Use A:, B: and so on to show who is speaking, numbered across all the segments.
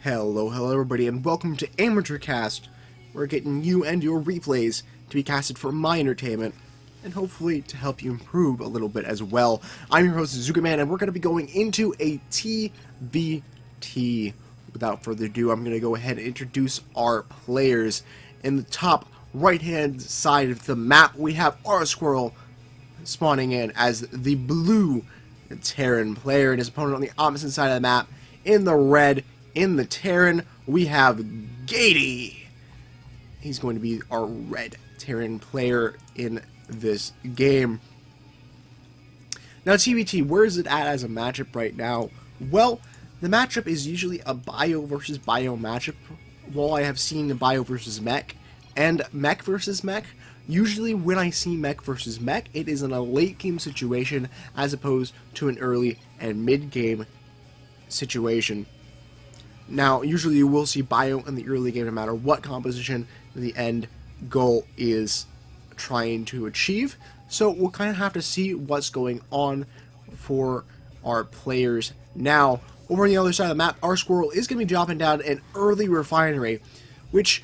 A: Hello everybody, and welcome to AmateurCast. We're getting you and your replays to be casted for my entertainment, and hopefully to help you improve a little bit as well. I'm your host, ZookaMan, and we're going to be going into a TVT. Without further ado, I'm going to go ahead and introduce our players. In the top right-hand side of the map, we have RSquirrel spawning in as the blue Terran player, and his opponent on the opposite side of the map, in the red, in the Terran, we have Gatey. He's going to be our red Terran player in this game. Now, TBT, where is it at as a matchup right now? Well, the matchup is usually a bio versus bio matchup. While I have seen the bio versus mech and mech versus mech, usually when I see mech versus mech, it is in a late game situation as opposed to an early and mid game situation. Now, usually you will see bio in the early game no matter what composition the end goal is trying to achieve. So we'll kind of have to see what's going on for our players. Now, over on the other side of the map, RSquirrel is going to be dropping down an early refinery, which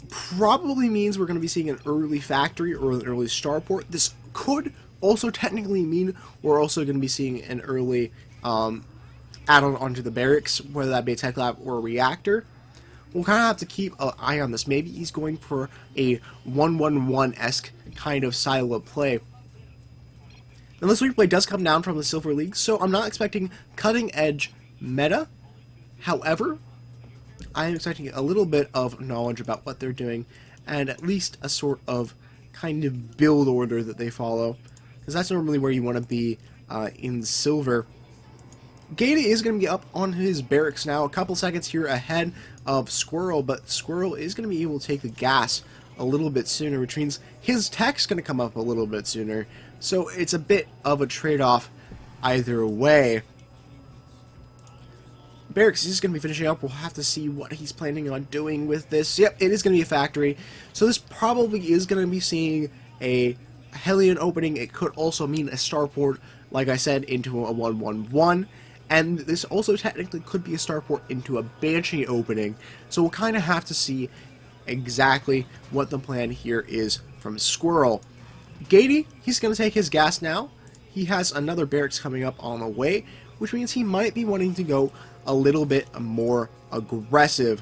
A: probably means we're going to be seeing an early factory or an early starport. This could also technically mean we're also going to be seeing an early add-on onto the barracks, whether that be a tech lab or a reactor. We'll kind of have to keep an eye on this. Maybe he's going for a 1-1-1-esque kind of style of play. Now, this replay does come down from the Silver League, so I'm not expecting cutting-edge meta. However, I am expecting a little bit of knowledge about what they're doing, and at least a sort of kind of build order that they follow, because that's normally where you want to be in Silver. Gatey is going to be up on his barracks now, a couple seconds here ahead of Squirrel, but Squirrel is going to be able to take the gas a little bit sooner, which means his tech's going to come up a little bit sooner. So it's a bit of a trade-off either way. Barracks is going to be finishing up. We'll have to see what he's planning on doing with this. Yep, it is going to be a factory. So this probably is going to be seeing a Hellion opening. It could also mean a starport, like I said, into a 1-1-1. And this also technically could be a starport into a Banshee opening. So we'll kind of have to see exactly what the plan here is from Squirrel. Gatey, he's going to take his gas now. He has another barracks coming up on the way, which means he might be wanting to go a little bit more aggressive.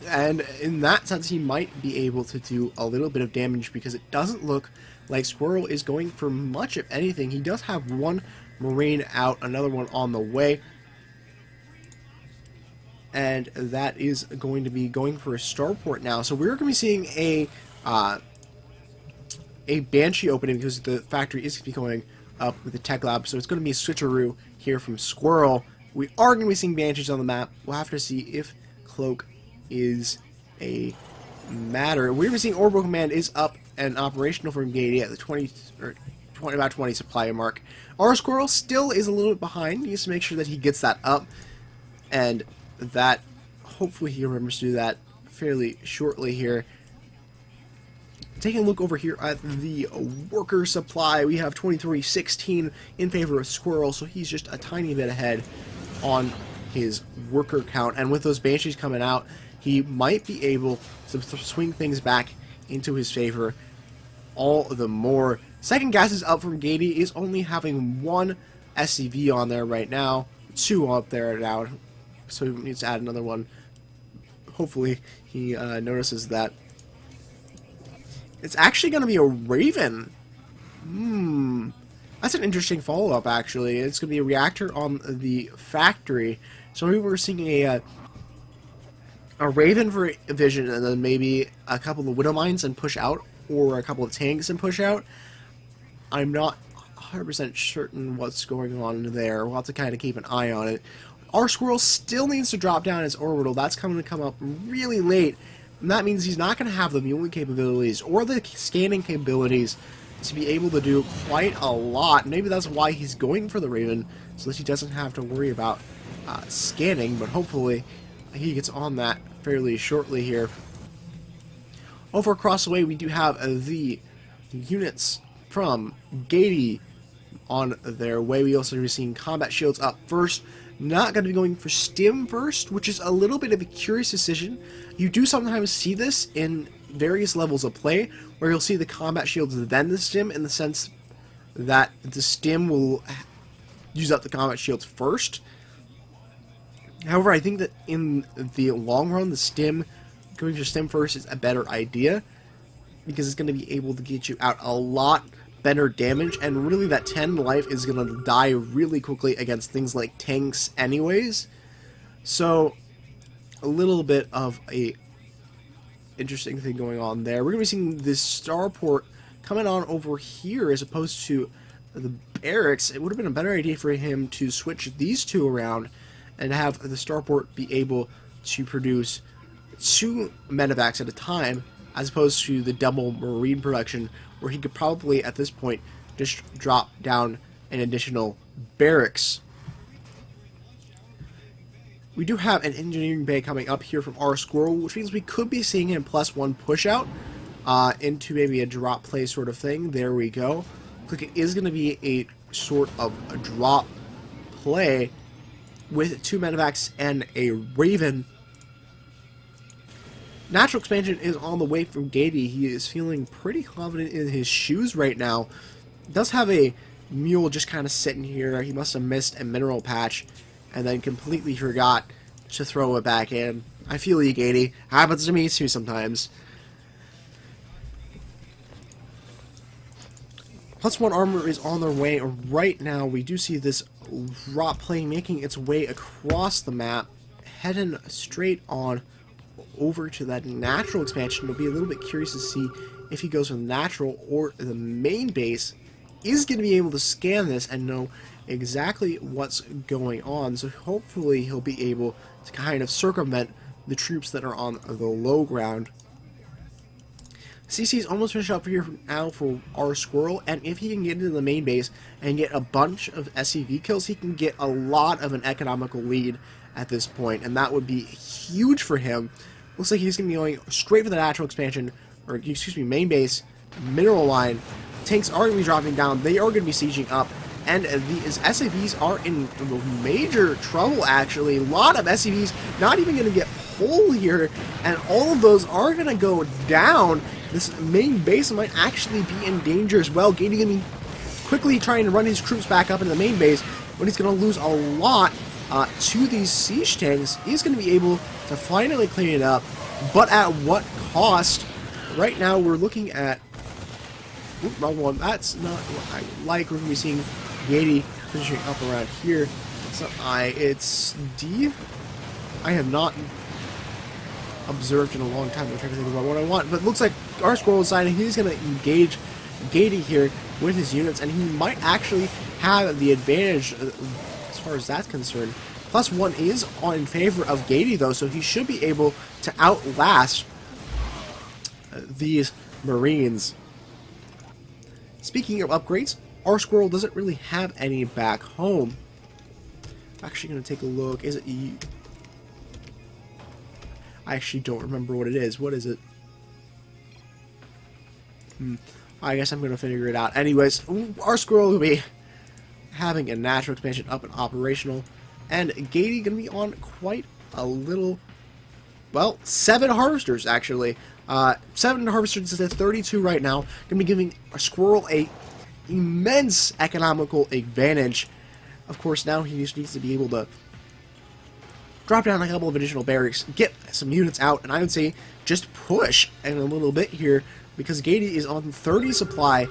A: And in that sense, he might be able to do a little bit of damage because it doesn't look like Squirrel is going for much of anything. He does have one Marine out, another one on the way. And that is going to be going for a starport now. So we're going to be seeing a Banshee opening because the factory is going to be going up with the tech lab. So it's going to be a switcheroo here from Squirrel. We are going to be seeing Banshees on the map. We'll have to see if Cloak is a matter. We're seeing Orbital Command is up and operational from Gatey at the about 20 supply mark. RSquirrel still is a little bit behind. He needs to make sure that he gets that up, and that hopefully he remembers to do that fairly shortly here. Taking a look over here at the worker supply, we have 23-16 in favor of Squirrel, so he's just a tiny bit ahead on his worker count. And with those Banshees coming out, he might be able to swing things back into his favor all the more. Second gas is up from Gatey. Is only having one SCV on there right now. Two up there now, so he needs to add another one. Hopefully he notices that. It's actually going to be a Raven. That's an interesting follow-up, actually. It's going to be a reactor on the factory. So maybe we're seeing a Raven for Vision, and then maybe a couple of Widow Mines and push out, or a couple of tanks and push out. I'm not 100% certain what's going on there. We'll have to kind of keep an eye on it. RSquirrel still needs to drop down his orbital. That's going to come up really late. And that means he's not going to have the muling capabilities or the scanning capabilities to be able to do quite a lot. Maybe that's why he's going for the Raven, so that he doesn't have to worry about scanning, but hopefully he gets on that fairly shortly here. Over across the way, we do have the units from Gatey on their way. We also are seeing combat shields up first. Not going to be going for stim first, which is a little bit of a curious decision. You do sometimes see this in various levels of play, where you'll see the combat shields then the stim, in the sense that the stim will use up the combat shields first. However, I think that in the long run, the stim, going for stim first is a better idea, because it's going to be able to get you out a lot better damage, and really that 10 life is going to die really quickly against things like tanks anyways. So a little bit of a interesting thing going on there. We're going to be seeing this starport coming on over here as opposed to the barracks. It would have been a better idea for him to switch these two around and have the starport be able to produce 2 medevacs at a time, as opposed to the double marine production, where he could probably, at this point, just drop down an additional barracks. We do have an engineering bay coming up here from RSquirrel, which means we could be seeing a +1 push out into maybe a drop play sort of thing. There we go. Looks like it is going to be a sort of a drop play with 2 medevacs and a Raven. Natural expansion is on the way from Gatey. He is feeling pretty confident in his shoes right now. Does have a mule just kind of sitting here. He must have missed a mineral patch and then completely forgot to throw it back in. I feel you, Gatey. Happens to me too sometimes. +1 armor is on their way right now. We do see this drop plane making its way across the map, heading straight on over to that natural expansion. We'll be a little bit curious to see if he goes with natural or the main base. Is going to be able to scan this and know exactly what's going on, so hopefully he'll be able to kind of circumvent the troops that are on the low ground. CC is almost finished up here now for RSquirrel, and if he can get into the main base and get a bunch of SCV kills, he can get a lot of an economical lead at this point, and that would be huge for him. Looks like he's going to be going straight for the natural expansion, or excuse me, main base, mineral line. Tanks are going to be dropping down, they are going to be sieging up, and these SCVs are in major trouble actually. A lot of SCVs not even going to get pulled here, and all of those are going to go down. This main base might actually be in danger as well. Gatey going to be quickly trying to run his troops back up into the main base, but he's going to lose a lot to these siege tanks. He's going to be able to finally clean it up, but at what cost? Right now we're looking at... Oop, wrong one. That's not what I like. We're going to be seeing Gatey finishing up around here. It's not I, it's D. I have not observed in a long time. I'm trying to think about what I want, but it looks like RSquirrel deciding he's going to engage Gatey here with his units, and he might actually have the advantage as far as that's concerned. +1 is in favor of Gatey though, so he should be able to outlast these Marines. Speaking of upgrades, RSquirrel doesn't really have any back home. I'm actually going to take a look. Is it... I actually don't remember what it is. What is it? I guess I'm going to figure it out. Anyways, RSquirrel will be having a natural expansion up and operational. And Gatey going to be on quite a little... Well, 7 harvesters, actually. 7 harvesters is at 32 right now. Going to be giving RSquirrel a immense economical advantage. Of course, now he just needs to be able to drop down a couple of additional barracks, get some units out, and I would say just push in a little bit here, because Gatey is on 30 supply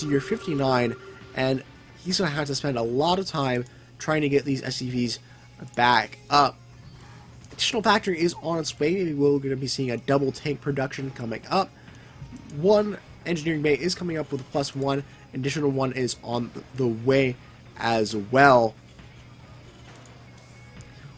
A: to your 59, and he's going to have to spend a lot of time trying to get these SCVs back up. Additional factory is on its way. Maybe we're going to be seeing a double tank production coming up. 1 engineering bay is coming up with a +1. Additional 1 is on the way as well.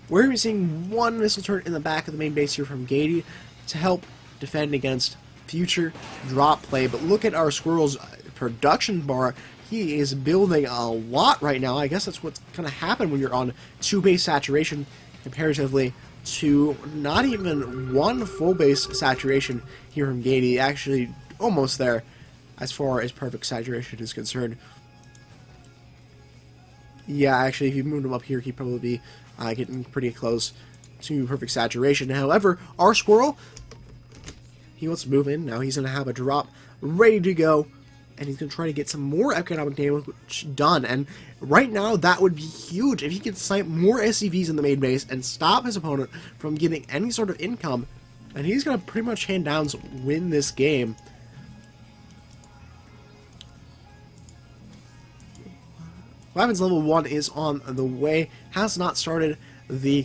A: We're going to be seeing 1 missile turret in the back of the main base here from Gatey to help defend against future drop play. But look at RSquirrel's production bar. He is building a lot right now. I guess that's what's going to happen when you're on 2 base saturation comparatively to not even 1 full base saturation here from Gatey. Actually almost there as far as perfect saturation is concerned. Yeah, actually, if you moved him up here, he'd probably be getting pretty close to perfect saturation. However, RSquirrel, he wants to move in. Now he's going to have a drop ready to go, and he's going to try to get some more economic damage done. And right now, that would be huge if he could snipe more SCVs in the main base and stop his opponent from getting any sort of income. And he's going to pretty much hand down win this game. Weapons level 1 is on the way. Has not started the...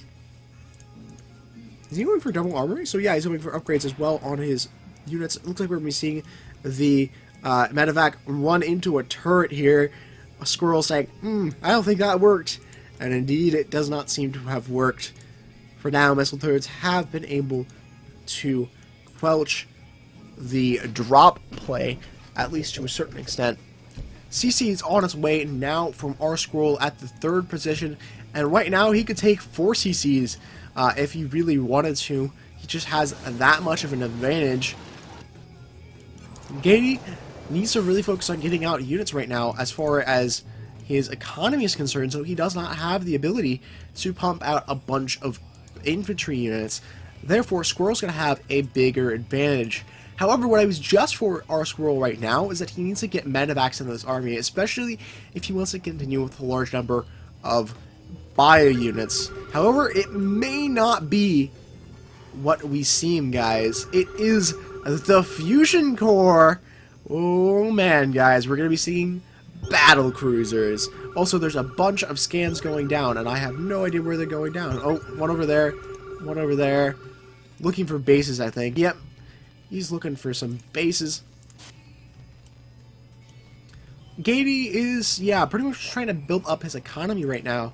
A: Is he going for double armory? So yeah, he's going for upgrades as well on his units. It looks like we're going to be seeing the medevac run into a turret here. A squirrel saying, I don't think that worked. And indeed, it does not seem to have worked. For now, missile turrets have been able to quelch the drop play, at least to a certain extent. CC is on its way now from RSquirrel at the 3rd position, and right now he could take 4 CCs if he really wanted to. He just has that much of an advantage. Gatey needs to really focus on getting out units right now as far as his economy is concerned, so he does not have the ability to pump out a bunch of infantry units. Therefore, Squirrel's going to have a bigger advantage. However, what I was just for RSquirrel right now is that he needs to get medevacs into this army, especially if he wants to continue with a large number of bio units. However, it may not be what we seem, guys. It is the Fusion Core. Oh man, guys, we're going to be seeing battle cruisers. Also, there's a bunch of scans going down, and I have no idea where they're going down. Oh, one over there, one over there. Looking for bases, I think. Yep. He's looking for some bases. Gatey is, yeah, pretty much trying to build up his economy right now,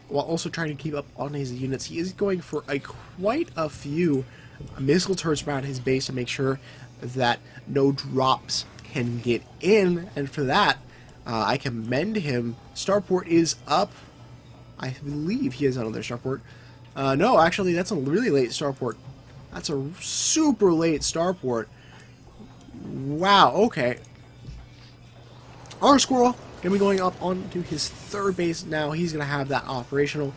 A: while also trying to keep up on his units. He is going for quite a few missile turrets around his base to make sure that no drops can get in, and for that, I commend him. Starport is up. I believe he has another starport. No, actually, that's a really late starport. That's a super late starport. Wow, okay. RSquirrel gonna be going up onto his 3rd base now. He's gonna have that operational.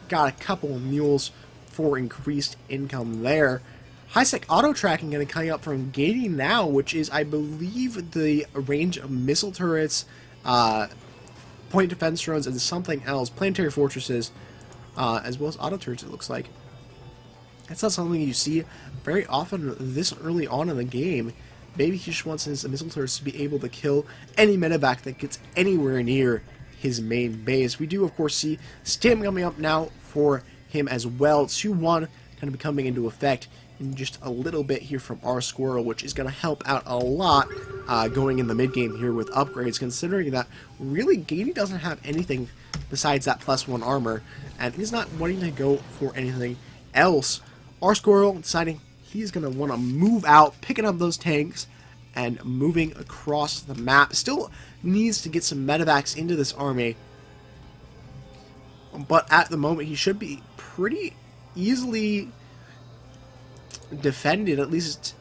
A: Got a couple of mules for increased income there. High-sec auto-tracking gonna come up from Gatey now, which is, I believe, the range of missile turrets, point defense drones, and something else. Planetary fortresses, as well as auto turrets, it looks like. That's not something you see very often this early on in the game. Maybe he just wants his missile turrets to be able to kill any medevac that gets anywhere near his main base. We do, of course, see Stim coming up now for him as well. 2-1 kind of be coming into effect in just a little bit here from RSquirrel, which is going to help out a lot going in the mid-game here with upgrades, considering that really Gatey doesn't have anything besides that +1 armor, and he's not wanting to go for anything else. RSquirrel deciding he's going to want to move out, picking up those tanks, and moving across the map. Still needs to get some medevacs into this army, but at the moment he should be pretty easily defended, at least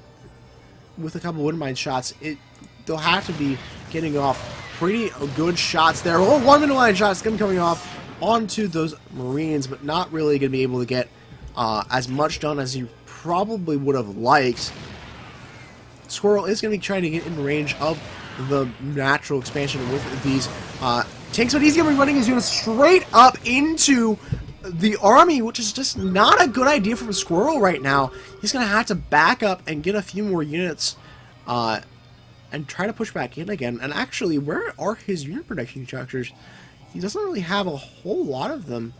A: with a couple wind mine shots. They'll have to be getting off pretty good shots there. Oh, one wind mine shot is going to be coming off onto those Marines, but not really going to be able to get as much done as you probably would have liked. Squirrel is going to be trying to get in range of the natural expansion with these tanks, but he's going to be running his units straight up into the army, which is just not a good idea from Squirrel right now. He's going to have to back up and get a few more units and try to push back in again. And actually, where are his unit production structures? He doesn't really have a whole lot of them.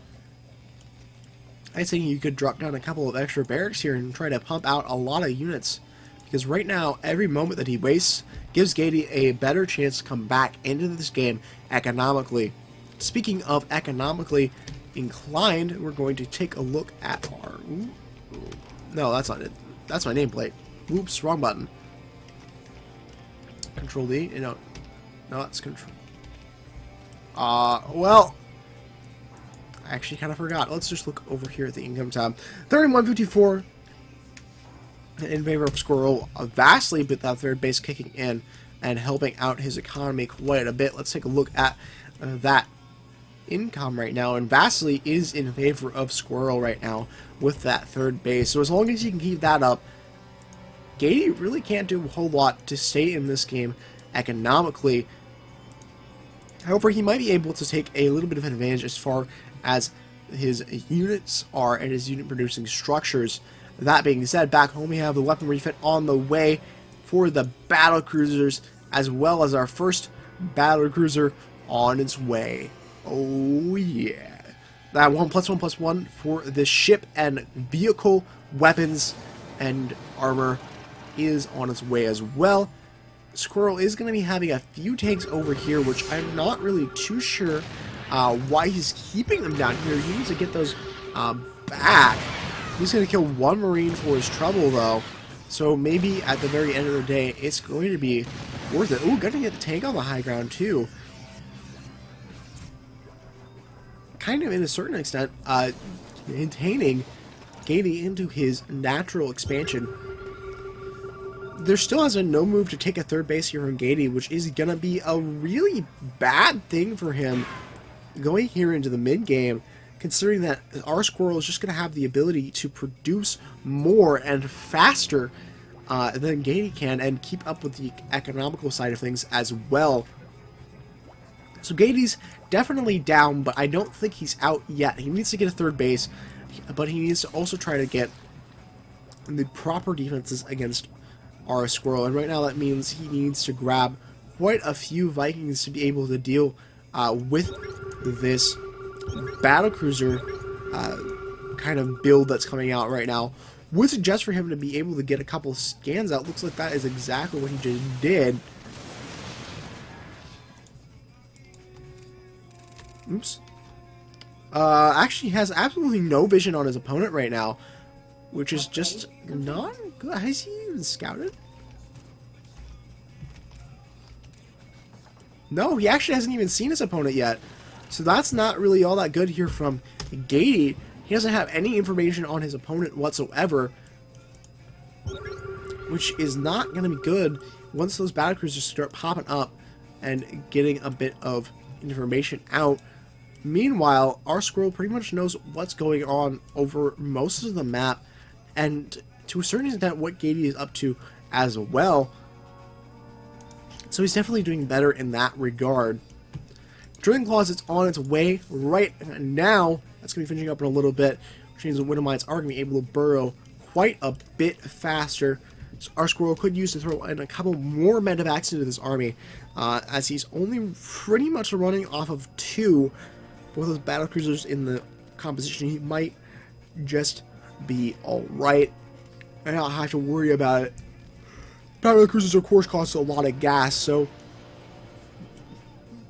A: I'd say you could drop down a couple of extra barracks here and try to pump out a lot of units. Because right now, every moment that he wastes gives Gatey a better chance to come back into this game economically. Speaking of economically inclined, we're going to take a look at our... No, that's not it. That's my nameplate. Oops, wrong button. Control D? No, it's Control... well... I actually kind of forgot. Let's just look over here at the income tab. 3154 in favor of Squirrel, vastly, but that 3rd base kicking in and helping out his economy quite a bit. Let's take a look at that income right now, and vastly is in favor of Squirrel right now with that third base. So as long as he can keep that up, Gatey really can't do a whole lot to stay in this game economically. However, he might be able to take a little bit of an advantage as far as his units are and his unit producing structures. That being said, back home we have the weapon refit on the way for the battle cruisers, as well as our first battle cruiser on its way. Oh yeah. That 1+1+1 for the ship and vehicle weapons and armor is on its way as well. Squirrel is going to be having a few tanks over here, which I'm not really too sure why he's keeping them down here. He needs to get those back. He's going to kill one Marine for his trouble, though. So maybe at the very end of the day, it's going to be worth it. Ooh, gonna get the tank on the high ground, too. Kind of, in a certain extent, maintaining Gatey into his natural expansion. There still has been no move to take a third base here from Gatey, which is going to be a really bad thing for him going here into the mid-game, considering that RSquirrel is just going to have the ability to produce more and faster than Gatey can, and keep up with the economical side of things as well. So Gatey's definitely down, but I don't think he's out yet. He needs to get a third base, but he needs to also try to get the proper defenses against RSquirrel, and right now that means he needs to grab quite a few Vikings to be able to deal with this battlecruiser kind of build that's coming out right now. Would suggest for him to be able to get a couple scans out. Looks like that is exactly what he just did. Oops. Actually has absolutely no vision on his opponent right now, which is just not good. Has he even scouted? No, he actually hasn't even seen his opponent yet. So that's not really all that good here from Gatey. He doesn't have any information on his opponent whatsoever, which is not going to be good once those battlecruisers start popping up and getting a bit of information out. Meanwhile, RSquirrel pretty much knows what's going on over most of the map, and to a certain extent what Gatey is up to as well. So he's definitely doing better in that regard. Drilling Closet's on its way right now. That's going to be finishing up in a little bit, which means the Widowmites are going to be able to burrow quite a bit faster. So RSquirrel could use to throw in a couple more medevacs into this army, as he's only pretty much running off of 2. Both those battlecruisers in the composition, he might just be alright, and not have to worry about it. Battlecruisers, of course, cost a lot of gas, so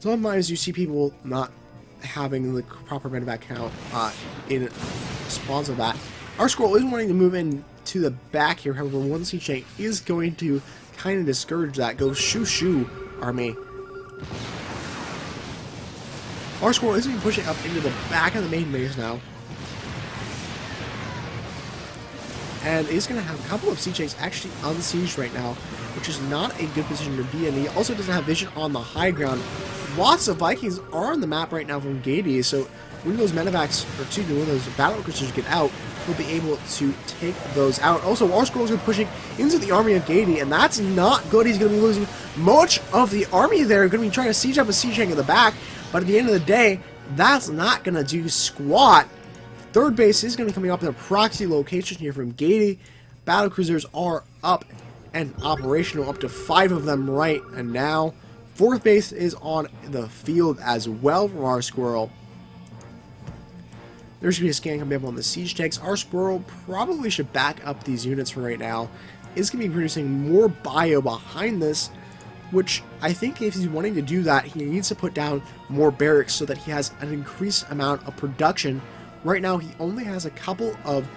A: sometimes you see people not having the proper medevac count in response to that. RSquirrel is wanting to move in to the back here, however, one siege tank is going to kind of discourage that. Go shoo army. RSquirrel is going to be pushing up into the back of the main base now, and he's going to have a couple of siege tanks actually unsieged right now, which is not a good position to be in. He also doesn't have vision on the high ground. Lots of Vikings are on the map right now from Gatey, so when those medevacs, or excuse me, when those battlecruisers get out, he'll be able to take those out. Also, RSquirrel is going to be pushing into the army of Gatey, and that's not good. He's going to be losing much of the army there. Going to be trying to siege up a siege tank in the back, but at the end of the day, that's not going to do squat. Third base is going to be coming up in a proxy location here from Gatey. Battlecruisers are up and operational, up to 5 of them right and now. Fourth base is on the field as well from RSquirrel. There should be a scan coming up on the siege tanks. RSquirrel probably should back up these units for right now. Is going to be producing more bio behind this, which I think if he's wanting to do that, he needs to put down more barracks so that he has an increased amount of production. Right now, he only has a couple of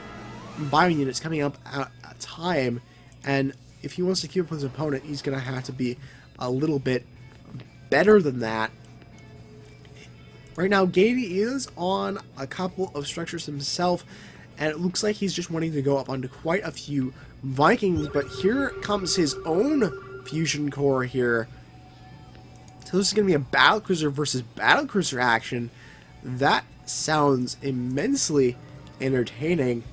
A: bio units coming up at a time, and if he wants to keep up with his opponent, he's going to have to be a little bit better than that. Right now, Gatey is on a couple of structures himself, and it looks like he's just wanting to go up onto quite a few Vikings, but here comes his own fusion core here. So this is going to be a battlecruiser versus battlecruiser action. that sounds immensely entertaining.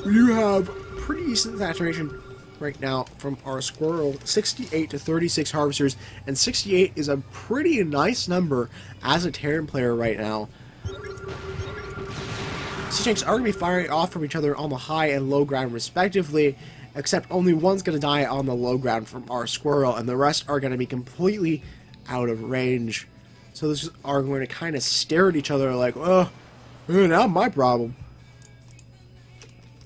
A: You have pretty decent saturation right now from RSquirrel, 68 to 36 harvesters, and 68 is a pretty nice number as a Terran player right now. Sea tanks are going to be firing off from each other on the high and low ground respectively, except only one's going to die on the low ground from RSquirrel, and the rest are going to be completely out of range. So those are going to kind of stare at each other like, oh, not my problem.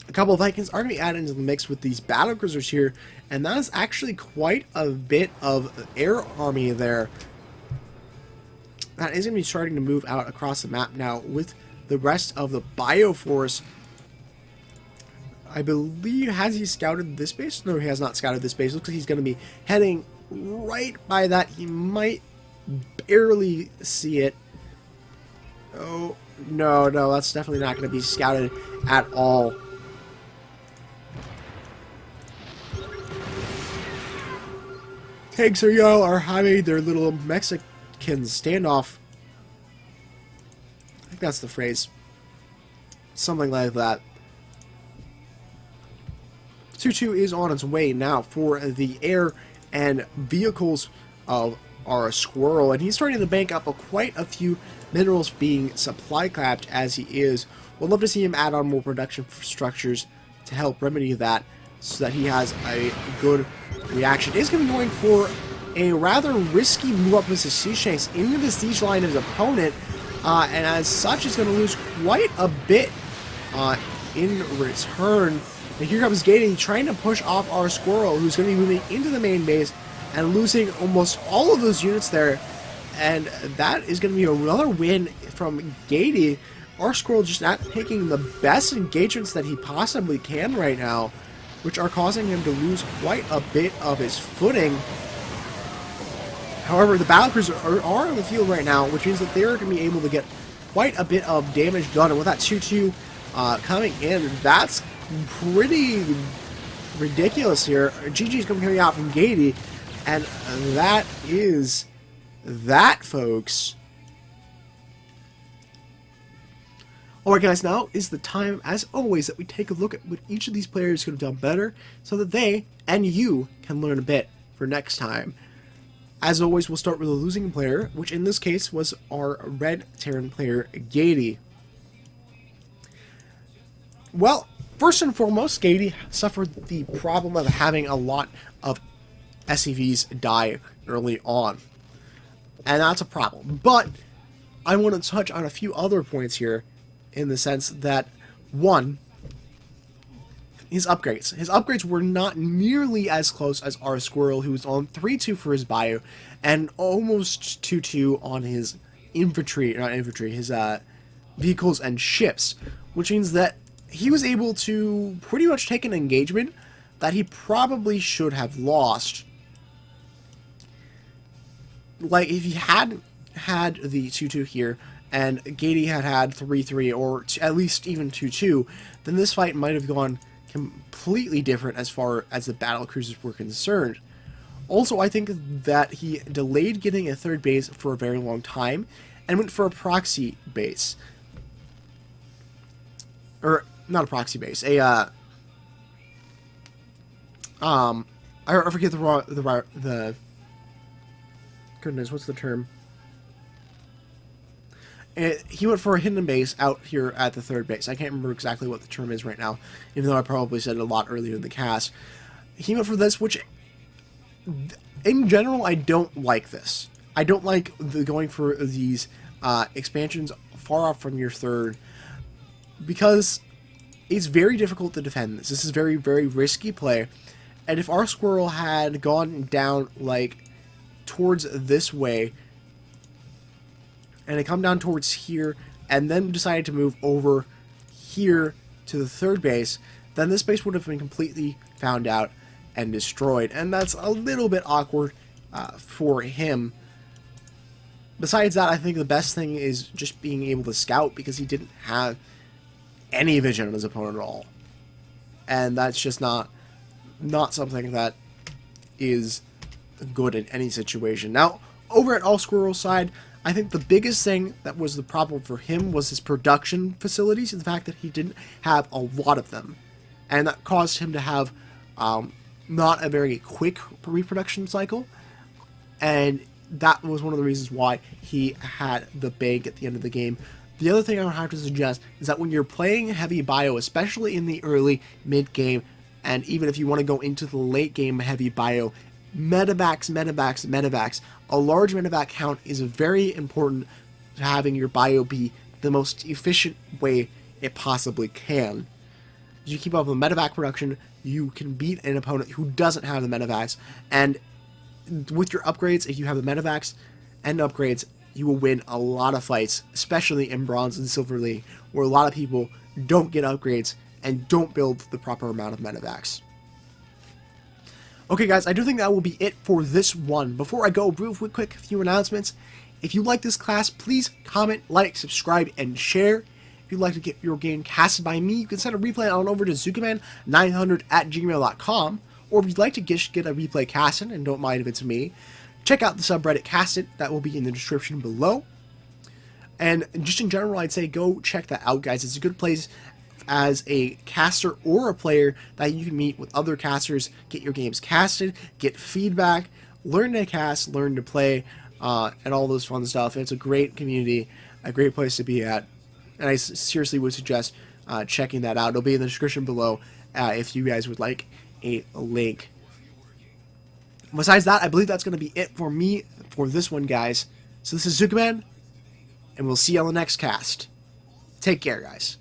A: A couple of Vikings are going to be added into the mix with these battle cruisers here, and that is actually quite a bit of air army there. That is going to be starting to move out across the map now with the rest of the Bioforce. I believe, has he scouted this base? No, he has not scouted this base. Looks like he's going to be heading right by that. He might barely see it. Oh, no, that's definitely not going to be scouted at all. Tanks are having their little Mexican standoff. I think that's the phrase. Something like that. 2-2 is on its way now for the air and vehicles of RSquirrel, and he's starting to bank up quite a few minerals being supply capped as he is. We'd love to see him add on more production structures to help remedy that, so that he has a good reaction. Is going to be going for a rather risky move up with the siege tanks into the siege line of his opponent, and as such is going to lose quite a bit in return. And here comes Gatey trying to push off RSquirrel, who's going to be moving into the main base and losing almost all of those units there, and that is going to be another win from Gatey. RSquirrel just not taking the best engagements that he possibly can right now, which are causing him to lose quite a bit of his footing. However, the battlecruisers are on the field right now, which means that they're going to be able to get quite a bit of damage done. And with that 2-2 coming in, that's pretty ridiculous here. GG's coming out from Gatey, and that is that, folks. Alright guys, now is the time, as always, that we take a look at what each of these players could have done better, so that they and you can learn a bit for next time. As always, we'll start with a losing player, which in this case was our red Terran player, Gatey. Well, first and foremost, Gatey suffered the problem of having a lot of SCVs die early on. And that's a problem. But I want to touch on a few other points here, in the sense that, one, his upgrades. His upgrades were not nearly as close as RSquirrel, who was on 3-2 for his bio, and almost 2-2 on his infantry, not infantry, his vehicles and ships, which means that he was able to pretty much take an engagement that he probably should have lost. Like, if he hadn't had the 2-2 here, and Gatey had 3-3, or at least even 2-2, then this fight might have gone completely different as far as the battle cruisers were concerned. Also, I think that he delayed getting a third base for a very long time, and went for a proxy base. Or, not a proxy base, I forget the goodness, what's the term? He went for a hidden base out here at the third base. I can't remember exactly what the term is right now, even though I probably said it a lot earlier in the cast. He went for this, which, in general, I don't like this. I don't like going for these expansions far off from your third, because it's very difficult to defend this. This is very, very risky play, and if RSquirrel had gone down, like, towards this way, and it come down towards here, and then decided to move over here to the third base, then this base would have been completely found out and destroyed, and that's a little bit awkward for him. Besides that, I think the best thing is just being able to scout, because he didn't have any vision on his opponent at all, and that's just not something that is good in any situation. Now, over at RSquirrel's side, I think the biggest thing that was the problem for him was his production facilities, and the fact that he didn't have a lot of them. And that caused him to have not a very quick reproduction cycle. And that was one of the reasons why he had the bank at the end of the game. The other thing I would have to suggest is that when you're playing heavy bio, especially in the early, mid-game, and even if you want to go into the late game heavy bio, medevacs. A large medevac count is very important to having your bio be the most efficient way it possibly can. If you keep up with medevac production, you can beat an opponent who doesn't have the medevacs, and with your upgrades, if you have the medevacs and upgrades, you will win a lot of fights, especially in Bronze and Silver League, where a lot of people don't get upgrades and don't build the proper amount of medevacs. Okay guys, I do think that will be it for this one. Before I go, real quick, a few announcements. If you like this class, please comment, like, subscribe, and share. If you'd like to get your game casted by me, you can send a replay on over to ZookaMan900@gmail.com. Or if you'd like to get a replay casted, and don't mind if it's me, check out the subreddit Casted. That will be in the description below. And just in general, I'd say go check that out, guys. It's a good place as a caster or a player that you can meet with other casters, get your games casted, get feedback, learn to cast, learn to play, and all those fun stuff. It's a great community, a great place to be at, and I seriously would suggest checking that out. It'll be in the description below if you guys would like a link. Besides that, I believe that's going to be it for me for this one, guys. So this is ZookaMan, and we'll see you on the next cast. Take care, guys.